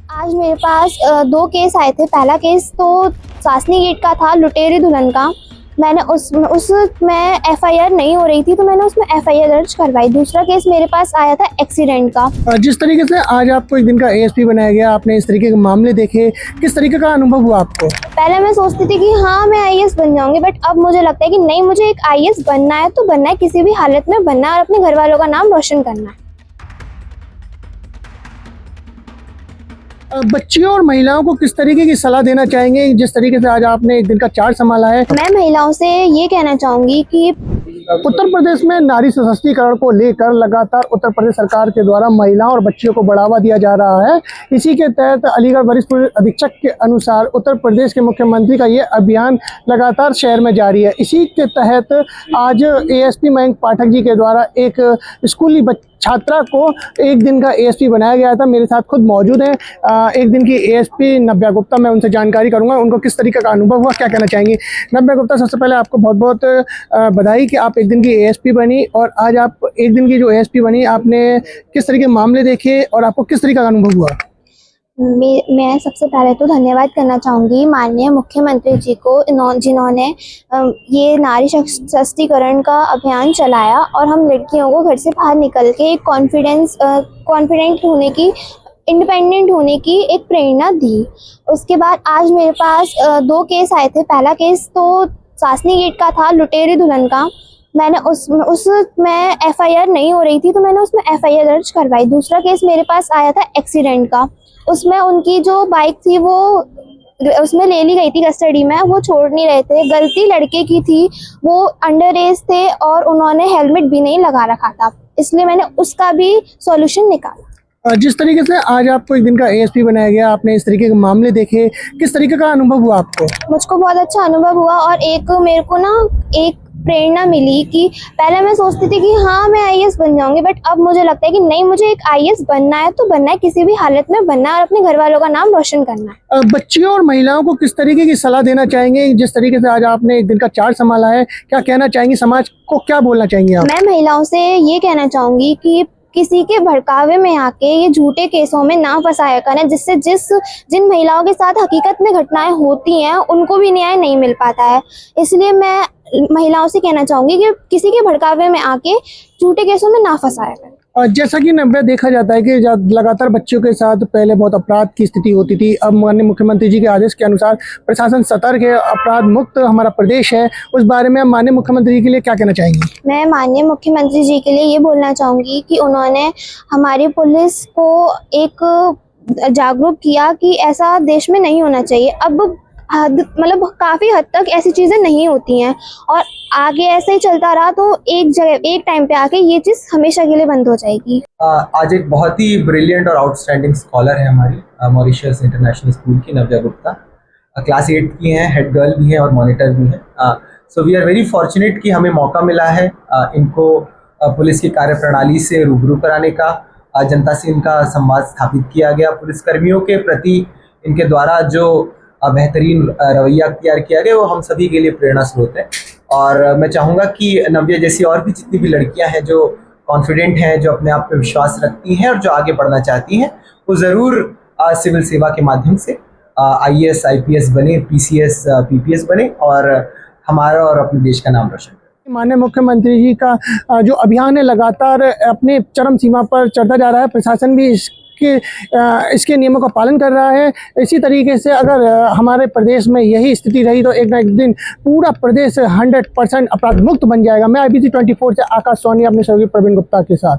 आज मेरे पास दो केस आए थे। पहला केस तो सासनी गेट का था, लुटेरी दुल्हन का। मैंने उसमें एफआईआर नहीं हो रही थी तो मैंने उसमें एफआईआर दर्ज करवाई। दूसरा केस मेरे पास आया था एक्सीडेंट का। जिस तरीके से आज आपको एक दिन का एएसपी बनाया गया, आपने इस तरीके के मामले देखे, किस तरीके का अनुभव हुआ आपको? पहले मैं सोचती थी कि हाँ मैं आईएएस बन जाऊंगी, बट अब मुझे लगता है कि नहीं, मुझे एक आईएएस बनना है तो बनना है, किसी भी हालत में बनना है और अपने घर वालों का नाम रोशन करना है। बच्चियों और महिलाओं को किस तरीके की सलाह देना चाहेंगे जिस तरीके से आज आपने एक दिन का चार्ज संभाला है? मैं महिलाओं से ये कहना चाहूंगी कि उत्तर प्रदेश में नारी सशक्तिकरण को लेकर लगातार उत्तर प्रदेश सरकार के द्वारा महिलाओं और बच्चियों को बढ़ावा दिया जा रहा है। इसी के तहत अलीगढ़ वरिष्ठ पुलिस अधीक्षक के अनुसार उत्तर प्रदेश के मुख्यमंत्री का ये अभियान लगातार शहर में जारी है। इसी के तहत आज एएसपी मयंक पाठक जी के द्वारा एक स्कूली छात्रा को एक दिन का एएसपी बनाया गया था। मेरे साथ खुद मौजूद हैं एक दिन की एएसपी नव्या गुप्ता। मैं उनसे जानकारी करूंगा उनको किस तरीके का अनुभव हुआ, क्या कहना चाहेंगे। नव्या गुप्ता, सबसे पहले आपको बहुत बहुत बधाई कि आप एक दिन की एएसपी बनी, और आज आप एक दिन की जो एएसपी बनी, आपने किस तरीके के मामले देखे और आपको किस तरीके का अनुभव हुआ? मैं सबसे पहले तो धन्यवाद करना चाहूँगी माननीय मुख्यमंत्री जी को, जिन्होंने ये नारी सशक्तिकरण का अभियान चलाया और हम लड़कियों को घर से बाहर निकल के एक कॉन्फिडेंट होने की, इंडिपेंडेंट होने की एक प्रेरणा दी। उसके बाद आज मेरे पास दो केस आए थे। पहला केस तो सासनी गेट का था, लुटेरी दुल्हन का। मैंने उसमें एफआईआर नहीं हो रही थी तो मैंने उसमें एफआईआर दर्ज करवाई। दूसरा केस मेरे पास आया था एक्सीडेंट का। उसमें उनकी जो बाइक थी वो उसमें ले ली गई थी कस्टडी में, वो छोड़ नहीं रहे थे। गलती लड़के की थी, वो अंडर एज थे और उन्होंने हेलमेट भी नहीं लगा रखा था, इसलिए मैंने उसका भी सॉल्यूशन निकाला। जिस तरीके से आज आपको एक दिन का एएसपी बनाया गया, आपने इस तरीके के मामले देखे, किस तरीके का अनुभव हुआ आपको? मुझको बहुत अच्छा अनुभव हुआ और एक मेरे को ना एक प्रेरणा मिली कि पहले मैं सोचती थी कि हाँ मैं आईएएस बन जाऊंगी, बट अब मुझे लगता है कि नहीं, मुझे एक आईएएस बनना है तो बनना है, किसी भी हालत में बनना है और अपने घर वालों का नाम रोशन करना है। बच्चियों और महिलाओं को किस तरीके की सलाह देना चाहेंगे जिस तरीके से आज आपने एक दिन का चार्ज संभाला है? क्या कहना चाहेंगी, समाज को क्या बोलना चाहेंगी आप? मैं महिलाओं से ये कहना चाहूंगी कि किसी के भड़कावे में आके ये झूठे केसों में ना फंसाया करें, जिससे जिन महिलाओं के साथ हकीकत में घटनाएं होती हैं उनको भी न्याय नहीं मिल पाता है। इसलिए मैं महिलाओं से कहना चाहूंगी कि किसी के भड़कावे में आके झूठे केसों में ना फंसाया करें। जैसा कि नव्या देखा जाता है कि लगातार बच्चियों के साथ पहले बहुत अपराध की स्थिति होती थी, अब माननीय मुख्यमंत्री जी के आदेश के अनुसार प्रशासन सतर्क है, अपराध मुक्त हमारा प्रदेश है। उस बारे में माननीय मुख्यमंत्री जी के लिए क्या कहना चाहेंगे? मैं माननीय मुख्यमंत्री जी के लिए ये बोलना चाहूँगी कि उन्होंने हमारी पुलिस को एक जागरूक किया कि ऐसा देश में नहीं होना चाहिए। अब मतलब काफ़ी हद तक ऐसी चीज़ें नहीं होती हैं और आगे ऐसे ही चलता रहा तो एक टाइम पे आके ये चीज़ हमेशा के लिए बंद हो जाएगी। आज एक बहुत ही ब्रिलियंट और आउटस्टैंडिंग स्कॉलर है हमारी मॉरिशस इंटरनेशनल स्कूल की नव्या गुप्ता। क्लास 8 की हैं, हेड गर्ल भी है और मॉनिटर भी है। So we are very fortunate कि हमें मौका मिला है इनको पुलिस की कार्यप्रणाली से रूबरू कराने का, जनता से इनका संवाद स्थापित किया गया। पुलिसकर्मियों के प्रति इनके द्वारा जो बेहतरीन रवैया तैयार किया गया वो हम सभी के लिए प्रेरणा स्रोत है। और मैं चाहूँगा कि नव्या जैसी और भी जितनी भी लड़कियां हैं जो कॉन्फिडेंट हैं, जो अपने आप पे विश्वास रखती हैं और जो आगे बढ़ना चाहती हैं, वो ज़रूर सिविल सेवा के माध्यम से आईएएस आईपीएस बने, पीसीएस पीपीएस बने और हमारा और अपने देश का नाम रोशन करें। माननीय मुख्यमंत्री जी का जो अभियान है लगातार अपने चरम सीमा पर चढ़ता जा रहा है। प्रशासन भी इसके नियमों का पालन कर रहा है। इसी तरीके से अगर हमारे प्रदेश में यही स्थिति रही तो एक ना एक दिन पूरा प्रदेश 100% अपराध मुक्त बन जाएगा। मैं IBC 24 से आकाश सोनी अपने सहयोगी प्रवीण गुप्ता के साथ।